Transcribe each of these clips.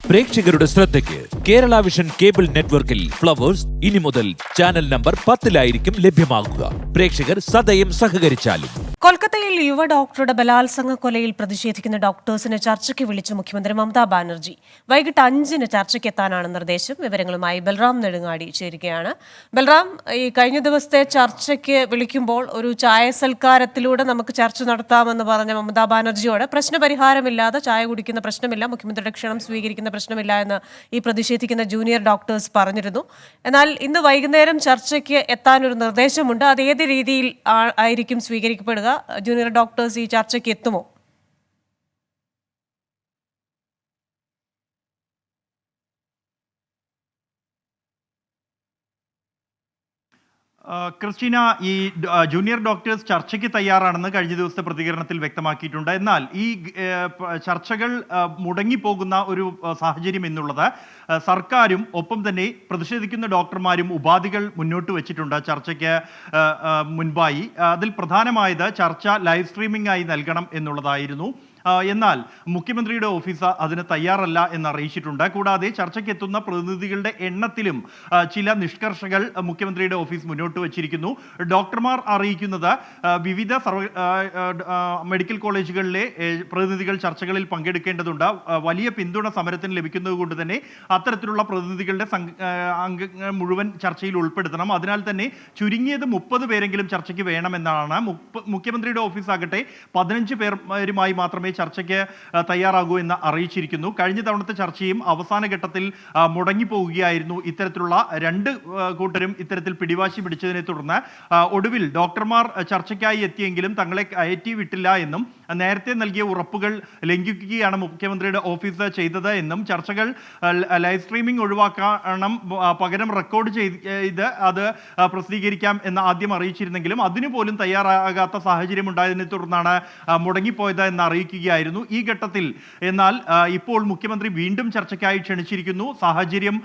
പ്രേക്ഷകരുടെ ശ്രദ്ധയ്ക്ക് Kerala vision cable നെറ്റ്വർക്കിൽ ഫ്ലവേഴ്സ് ഇനി മുതൽ ചാനൽ നമ്പർ 10-ലായിരിക്കും ലഭ്യമാകുക. പ്രേക്ഷകർ സദയം സഹകരിച്ചാലും. കൊൽക്കത്തയിൽ യുവ ഡോക്ടറുടെ ബലാത്സംഗ കൊലയിൽ പ്രതിഷേധിക്കുന്ന ഡോക്ടേഴ്സിനെ ചർച്ചയ്ക്ക് വിളിച്ച മുഖ്യമന്ത്രി മമതാ ബാനർജി. വൈകിട്ട് 5-ന് ചർച്ചയ്ക്ക് എത്താനാണ് നിർദ്ദേശം. വിവരങ്ങളുമായി ബൽറാം നെടുങ്ങാടി ചേരുകയാണ്. ബൽറാം, ഈ കഴിഞ്ഞ ദിവസത്തെ ചർച്ചയ്ക്ക് വിളിക്കുമ്പോൾ ഒരു ചായ സൽക്കാരത്തിലൂടെ നമുക്ക് ചർച്ച നടത്താമെന്ന് പറഞ്ഞ മമതാ ബാനർജിയോട് പ്രശ്നപരിഹാരമില്ലാതെ ചായ കുടിക്കുന്ന പ്രശ്നമില്ല, മുഖ്യമന്ത്രിയുടെ ക്ഷണം സ്വീകരിക്കുന്ന പ്രശ്നമില്ല എന്ന് ഈ പ്രതിഷേധിക്കുന്ന ജൂനിയർ ഡോക്ടേഴ്സ് പറഞ്ഞിരുന്നു. എന്നാൽ ഇന്ന് വൈകുന്നേരം ചർച്ചയ്ക്ക് എത്താനൊരു നിർദ്ദേശമുണ്ട്. അത് ഏത് രീതിയിൽ ആയിരിക്കും സ്വീകരിക്കപ്പെടുക? ജൂനിയർ ഡോക്ടേഴ്സ് ഈ ചർച്ചയ്ക്ക് എത്തുമോ? ക്രിസ്റ്റീന, ഈ ജൂനിയർ ഡോക്ടേഴ്സ് ചർച്ചയ്ക്ക് തയ്യാറാണെന്ന് കഴിഞ്ഞ ദിവസത്തെ പ്രതികരണത്തിൽ വ്യക്തമാക്കിയിട്ടുണ്ട്. എന്നാൽ ഈ ചർച്ചകൾ മുടങ്ങിപ്പോകുന്ന ഒരു സാഹചര്യം എന്നുള്ളത് സർക്കാരും ഒപ്പം തന്നെ പ്രതിഷേധിക്കുന്ന ഡോക്ടർമാരും ഉപാധികൾ മുന്നോട്ട് വെച്ചിട്ടുണ്ട് ചർച്ചയ്ക്ക് മുൻപായി. അതിൽ പ്രധാനമായത് ചർച്ച ലൈവ് സ്ട്രീമിംഗ് ആയി നൽകണം എന്നുള്ളതായിരുന്നു. എന്നാൽ മുഖ്യമന്ത്രിയുടെ ഓഫീസ് അതിന് തയ്യാറല്ല എന്ന് അറിയിച്ചിട്ടുണ്ട്. കൂടാതെ ചർച്ചയ്ക്ക് എത്തുന്ന പ്രതിനിധികളുടെ എണ്ണത്തിലും ചില നിഷ്കർഷകൾ മുഖ്യമന്ത്രിയുടെ ഓഫീസ് മുന്നോട്ട് വച്ചിരിക്കുന്നു. ഡോക്ടർമാർ അറിയിക്കുന്നത് വിവിധ മെഡിക്കൽ കോളേജുകളിലെ പ്രതിനിധികൾ ചർച്ചകളിൽ പങ്കെടുക്കേണ്ടതുണ്ട്. വലിയ പിന്തുണ സമരത്തിന് ലഭിക്കുന്നത് കൊണ്ട് തന്നെ അത്തരത്തിലുള്ള പ്രതിനിധികളുടെ അംഗങ്ങൾ മുഴുവൻ ചർച്ചയിൽ ഉൾപ്പെടുത്തണം. അതിനാൽ തന്നെ ചുരുങ്ങിയത് 30 പേരെങ്കിലും ചർച്ചയ്ക്ക് വേണമെന്നാണ്. മുഖ്യമന്ത്രിയുടെ ഓഫീസാകട്ടെ 15 പേരുമായി മാത്രമേ ചർച്ചയ്ക്ക് തയ്യാറാകൂ എന്ന് അറിയിച്ചിരിക്കുന്നു. കഴിഞ്ഞ തവണത്തെ ചർച്ചയും അവസാന ഘട്ടത്തിൽ മുടങ്ങിപ്പോവുകയായിരുന്നു. ഇത്തരത്തിലുള്ള രണ്ട് കൂട്ടരും ഇത്തരത്തിൽ പിടിവാശി പിടിച്ചതിനെ തുടർന്ന് ഒടുവിൽ ഡോക്ടർമാർ ചർച്ചയ്ക്കായി എത്തിയെങ്കിലും തങ്ങളെ കയറ്റി വിട്ടില്ല എന്നും നേരത്തെ നൽകിയ ഉറപ്പുകൾ ലംഘിക്കുകയാണ് മുഖ്യമന്ത്രിയുടെ ഓഫീസ് ചെയ്തത് എന്നും ചർച്ചകൾ ലൈവ് സ്ട്രീമിംഗ് ഒഴിവാക്കണം, പകരം റെക്കോർഡ് ചെയ്ത് അത് പ്രസിദ്ധീകരിക്കാം എന്ന് ആദ്യം അറിയിച്ചിരുന്നെങ്കിലും അതിനുപോലും തയ്യാറാകാത്ത സാഹചര്യം ഉണ്ടായതിനെ തുടർന്നാണ് മുടങ്ങിപ്പോയത് എന്ന് അറിയിക്കുകയായിരുന്നു ഈ ഘട്ടത്തിൽ. എന്നാൽ ഇപ്പോൾ മുഖ്യമന്ത്രി വീണ്ടും ചർച്ചയ്ക്കായി ക്ഷണിച്ചിരിക്കുന്നു. സാഹചര്യം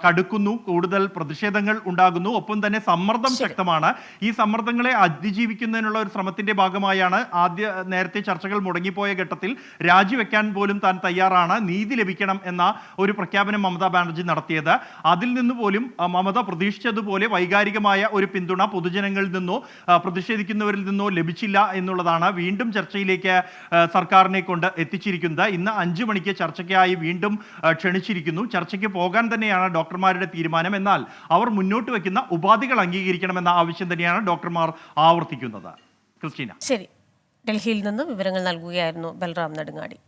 കടുക്കുന്നു, കൂടുതൽ പ്രതിഷേധങ്ങൾ ഉണ്ടാകുന്നു, ഒപ്പം തന്നെ സമ്മർദ്ദം ശക്തമാണ്. ഈ സമ്മർദ്ദങ്ങളെ അതിജീവിക്കുന്നതിനുള്ള ഒരു ശ്രമത്തിന്റെ ഭാഗമായാണ് നേരത്തെ ചർച്ചകൾ മുടങ്ങിപ്പോയ ഘട്ടത്തിൽ രാജിവെക്കാൻ പോലും താൻ തയ്യാറാണ്, നീതി ലഭിക്കണം എന്ന ഒരു പ്രഖ്യാപനം മമതാ ബാനർജി നടത്തിയത്. അതിൽ നിന്ന് പോലും മമത പ്രതീക്ഷിച്ചതുപോലെ വൈകാരികമായ ഒരു പിന്തുണ പൊതുജനങ്ങളിൽ നിന്നോ പ്രതിഷേധിക്കുന്നവരിൽ നിന്നോ ലഭിച്ചില്ല എന്നുള്ളതാണ് വീണ്ടും ചർച്ചയിലേക്ക് സർക്കാരിനെ കൊണ്ട് എത്തിച്ചിരിക്കുന്നത്. ഇന്ന് 5 മണിക്ക് ചർച്ചയ്ക്കായി വീണ്ടും ക്ഷണിച്ചിരിക്കുന്നു. ചർച്ചയ്ക്ക് പോകാൻ തന്നെയാണ് ഡോക്ടർമാരുടെ തീരുമാനം. എന്നാൽ അവർ മുന്നോട്ട് വയ്ക്കുന്ന ഉപാധികൾ അംഗീകരിക്കണമെന്ന ആവശ്യം തന്നെയാണ് ഡോക്ടർമാർ ആവർത്തിക്കുന്നത്. ക്രിസ്റ്റീന, ശരി. ഡൽഹിയിൽ നിന്ന് വിവരങ്ങൾ നൽകുകയായിരുന്നു ബൽറാം നെടുങ്ങാടി.